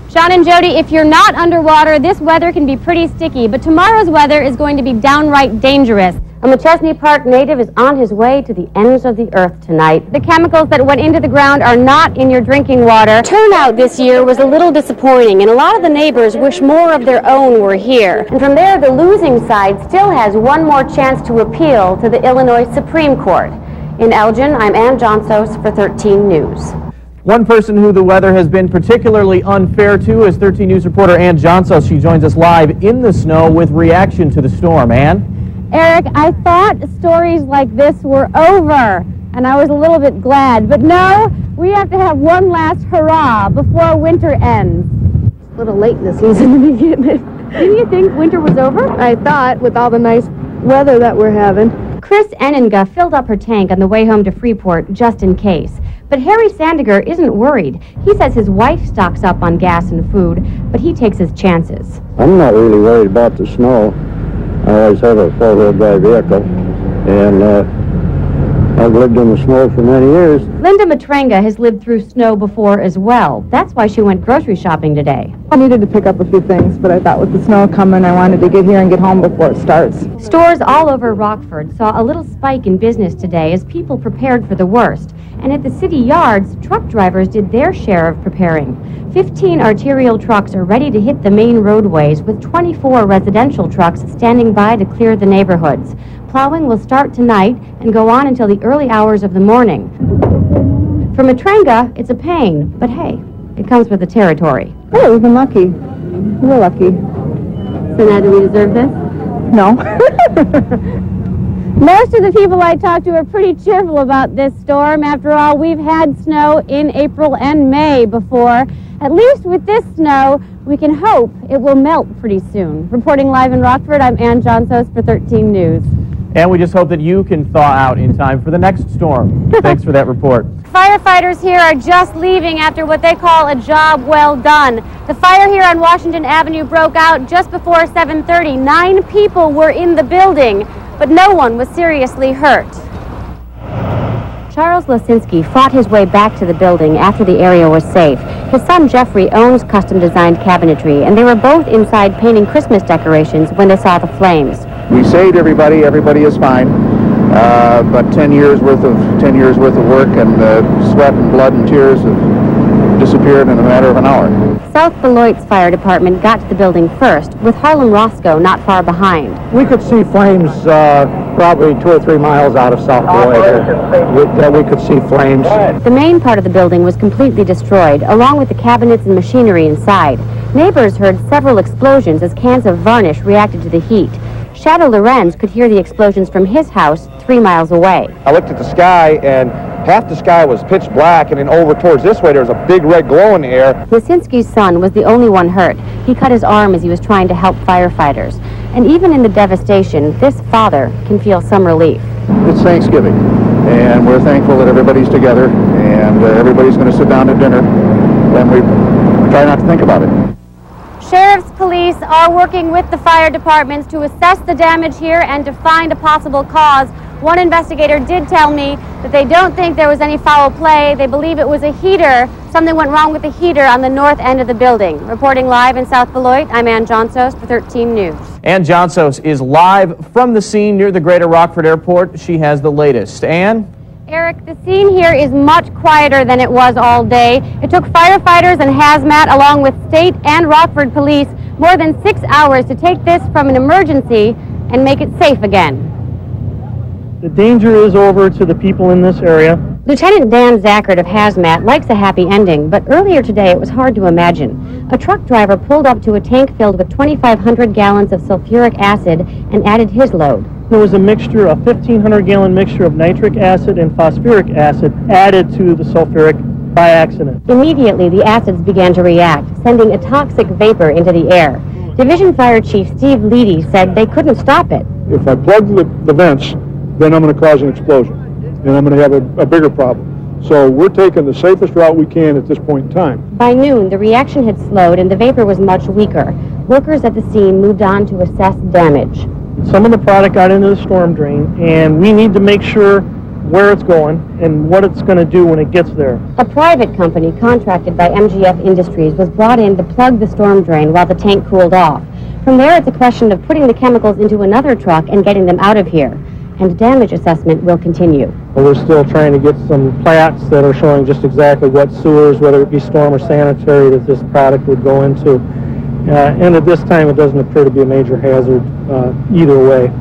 Sean and Jody, if you're not underwater, this weather can be pretty sticky, but tomorrow's weather is going to be downright dangerous. A McChesney Park native is on his way to the ends of the earth tonight. The chemicals that went into the ground are not in your drinking water. Turnout this year was a little disappointing, and a lot of the neighbors wish more of their own were here. And from there, the losing side still has one more chance to appeal to the Illinois Supreme Court. In Elgin, I'm Ann Johnsos for 13 News. One person who the weather has been particularly unfair to is 13 News reporter Ann Johnsos. She joins us live in the snow with reaction to the storm. Ann? Eric, I thought stories like this were over, and I was a little bit glad. But no, we have to have one last hurrah before winter ends. It's a little late in the season to be getting it. Didn't you think winter was over? I thought, with all the nice weather that we're having. Chris Eninga filled up her tank on the way home to Freeport just in case. But Harry Sandiger isn't worried. He says his wife stocks up on gas and food, but he takes his chances. I'm not really worried about the snow. I always have a four-wheel drive vehicle, and I've lived in the snow for many years. Linda Matrenga has lived through snow before as well. That's why she went grocery shopping today. I needed to pick up a few things, but I thought with the snow coming, I wanted to get here and get home before it starts. Stores all over Rockford saw a little spike in business today as people prepared for the worst. And at the city yards, truck drivers did their share of preparing. 15 arterial trucks are ready to hit the main roadways, with 24 residential trucks standing by to clear the neighborhoods. Plowing will start tonight and go on until the early hours of the morning. For Matrenga, it's a pain, but hey, it comes with the territory. Hey, we've been lucky. We're lucky. So now do we deserve this? No. Most of the people I talk to are pretty cheerful about this storm. After all, we've had snow in April and May before. At least with this snow, we can hope it will melt pretty soon. Reporting live in Rockford, I'm Ann Johnsos for 13 News. And we just hope that you can thaw out in time for the next storm. Thanks for that report. Firefighters here are just leaving after what they call a job well done. The fire here on Washington Avenue broke out just before 7:30. 9 people were in the building, but no one was seriously hurt. Charles Lasinski fought his way back to the building after the area was safe. His son Jeffrey owns custom-designed cabinetry, and they were both inside painting Christmas decorations when they saw the flames. We saved everybody. Everybody is fine. But 10 years worth of work and sweat and blood and tears have disappeared in a matter of an hour. South Beloit's fire department got to the building first, with Harlem Roscoe not far behind. We could see flames probably 2 or 3 miles out of South Beloit. We could see flames. The main part of the building was completely destroyed, along with the cabinets and machinery inside. Neighbors heard several explosions as cans of varnish reacted to the heat. Shadow Lorenz could hear the explosions from his house 3 miles away. I looked at the sky, and half the sky was pitch black, and then over towards this way there was a big red glow in the air. Lasinski's son was the only one hurt. He cut his arm as he was trying to help firefighters. And even in the devastation, this father can feel some relief. It's Thanksgiving, and we're thankful that everybody's together, and everybody's going to sit down to dinner, and we try not to think about it. Sheriff's police are working with the fire departments to assess the damage here and to find a possible cause. One investigator did tell me that they don't think there was any foul play. They believe it was a heater. Something went wrong with the heater on the north end of the building. Reporting live in South Beloit, I'm Ann Johnsos for 13 News. Ann Johnsos is live from the scene near the Greater Rockford Airport. She has the latest. Ann? Eric, the scene here is much quieter than it was all day. It took firefighters and hazmat along with state and Rockford police more than 6 hours to take this from an emergency and make it safe again. The danger is over to the people in this area. Lieutenant Dan Zackert of Hazmat likes a happy ending, but earlier today it was hard to imagine. A truck driver pulled up to a tank filled with 2,500 gallons of sulfuric acid and added his load. There was a mixture, a 1,500-gallon mixture of nitric acid and phosphoric acid added to the sulfuric by accident. Immediately, the acids began to react, sending a toxic vapor into the air. Division Fire Chief Steve Leedy said they couldn't stop it. If I plug the vents, then I'm going to cause an explosion, and I'm going to have a bigger problem. So we're taking the safest route we can at this point in time. By noon, the reaction had slowed and the vapor was much weaker. Workers at the scene moved on to assess damage. Some of the product got into the storm drain, and we need to make sure where it's going and what it's going to do when it gets there. A private company contracted by MGF Industries was brought in to plug the storm drain while the tank cooled off. From there, it's a question of putting the chemicals into another truck and getting them out of here. And damage assessment will continue. Well, we're still trying to get some plats that are showing just exactly what sewers, whether it be storm or sanitary, that this product would go into. And at this time, it doesn't appear to be a major hazard either way.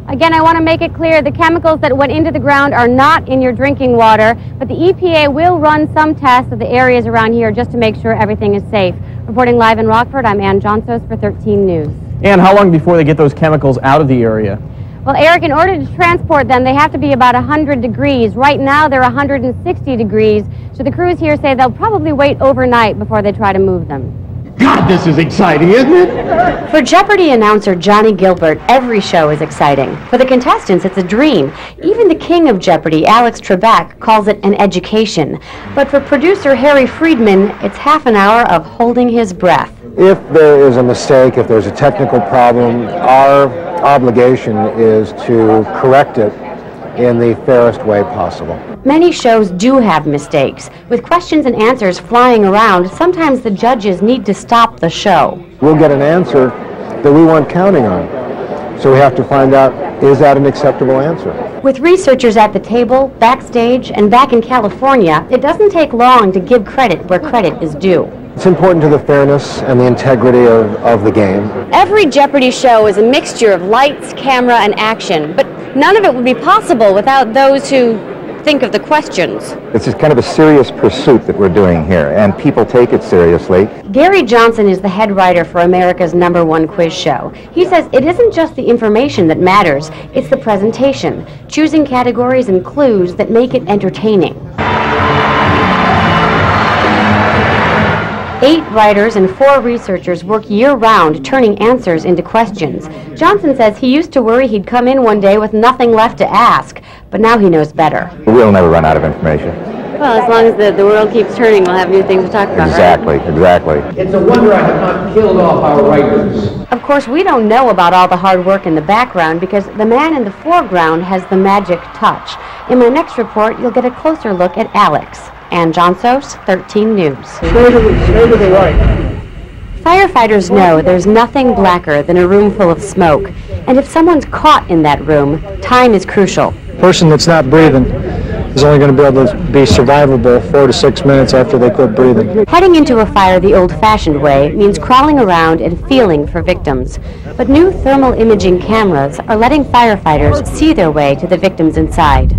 Again, I want to make it clear the chemicals that went into the ground are not in your drinking water, but the EPA will run some tests of the areas around here just to make sure everything is safe. Reporting live in Rockford, I'm Ann Johnsos for 13 News. And how long before they get those chemicals out of the area? Well, Eric, in order to transport them, they have to be about 100 degrees. Right now, they're 160 degrees, so the crews here say they'll probably wait overnight before they try to move them. God, this is exciting, isn't it? For Jeopardy announcer Johnny Gilbert, every show is exciting. For the contestants, it's a dream. Even the king of Jeopardy, Alex Trebek, calls it an education. But for producer Harry Friedman, it's half an hour of holding his breath. If there is a mistake, if there's a technical problem, our obligation is to correct it in the fairest way possible. Many shows do have mistakes. With questions and answers flying around, sometimes the judges need to stop the show. We'll get an answer that we weren't counting on. So we have to find out, is that an acceptable answer? With researchers at the table, backstage, and back in California, it doesn't take long to give credit where credit is due. It's important to the fairness and the integrity of the game. Every Jeopardy show is a mixture of lights, camera, and action, but none of it would be possible without those who think of the questions. This is kind of a serious pursuit that we're doing here, and people take it seriously. Gary Johnson is the head writer for America's #1 quiz show. He says it isn't just the information that matters, it's the presentation, choosing categories and clues that make it entertaining. 8 writers and 4 researchers work year-round turning answers into questions. Johnson says he used to worry he'd come in one day with nothing left to ask, but now he knows better. We'll never run out of information. Well, as long as the world keeps turning, we'll have new things to talk about, Exactly, right? exactly. It's a wonder I have not killed off our writers. Of course, we don't know about all the hard work in the background because the man in the foreground has the magic touch. In my next report, you'll get a closer look at Alex. Ann Johnsos, 13 News. Stay to the right. Firefighters know there's nothing blacker than a room full of smoke. And if someone's caught in that room, time is crucial. A person that's not breathing is only going to be able to be survivable 4 to 6 minutes after they quit breathing. Heading into a fire the old-fashioned way means crawling around and feeling for victims. But new thermal imaging cameras are letting firefighters see their way to the victims inside.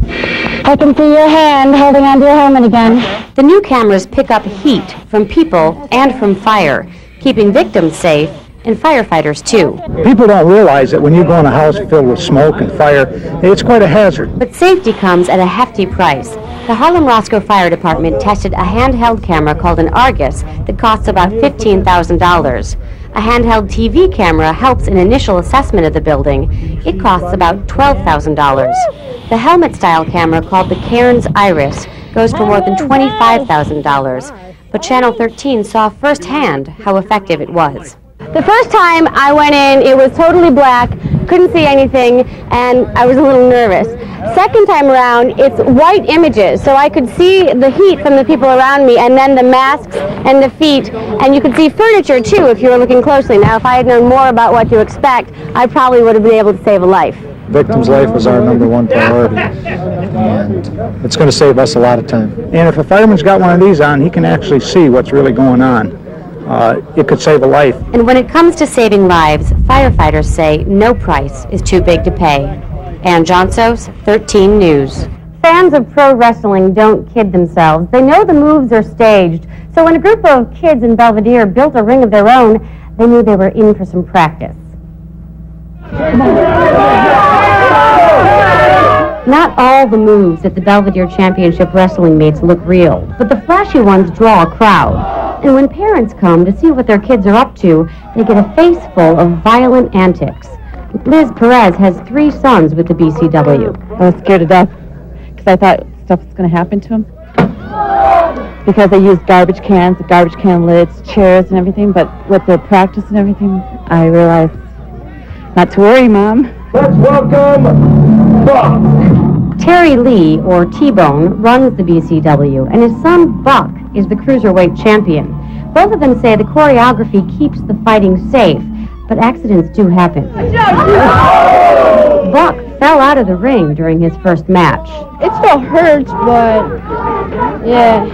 I can see your hand holding onto your helmet again. The new cameras pick up heat from people and from fire, keeping victims safe and firefighters too. People don't realize that when you go in a house filled with smoke and fire, it's quite a hazard. But safety comes at a hefty price. The Harlem-Roscoe Fire Department tested a handheld camera called an Argus that costs about $15,000. A handheld TV camera helps in initial assessment of the building. It costs about $12,000. The helmet-style camera called the Cairns Iris goes for more than $25,000. But Channel 13 saw firsthand how effective it was. The first time I went in, it was totally black, couldn't see anything, and I was a little nervous. Second time around, it's white images, so I could see the heat from the people around me, and then the masks and the feet, and you could see furniture too if you were looking closely. Now, if I had known more about what to expect, I probably would have been able to save a life. Victim's life is our #1 priority, and it's going to save us a lot of time. And if a fireman's got one of these on, he can actually see what's really going on. It could save a life. And when it comes to saving lives, firefighters say no price is too big to pay. Ann Johnsos, 13 News. Fans of pro wrestling don't kid themselves. They know the moves are staged. So when a group of kids in Belvedere built a ring of their own, they knew they were in for some practice. Not all the moves at the Belvedere Championship wrestling meets look real, but the flashy ones draw a crowd. And when parents come to see what their kids are up to, they get a face full of violent antics. Liz Perez has 3 sons with the BCW. I was scared to death because I thought stuff was going to happen to them. Because they used garbage cans, the garbage can lids, chairs and everything, but with their practice and everything, I realized not to worry, Mom. Let's welcome Buck. Terry Lee, or T-Bone, runs the BCW, and his son Buck is the cruiserweight champion. Both of them say the choreography keeps the fighting safe, but accidents do happen. Buck fell out of the ring during his first match. It still hurts, but yeah,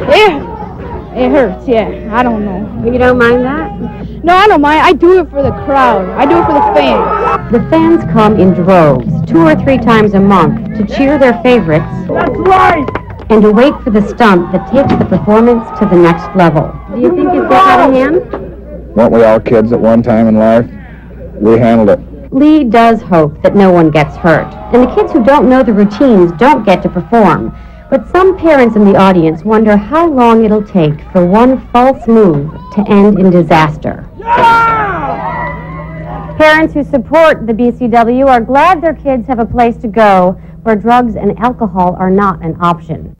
it hurts, yeah. I don't know. You don't mind that? No, I don't mind. I do it for the crowd. I do it for the fans. The fans come in droves, 2 or 3 times a month, to cheer their favorites. That's right! And to wait for the stunt that takes the performance to the next level. Do you think you've got that in hand? Weren't we all kids at one time in life? We handled it. Lee does hope that no one gets hurt, and the kids who don't know the routines don't get to perform. But some parents in the audience wonder how long it'll take for one false move to end in disaster. Parents who support the BCW are glad their kids have a place to go where drugs and alcohol are not an option.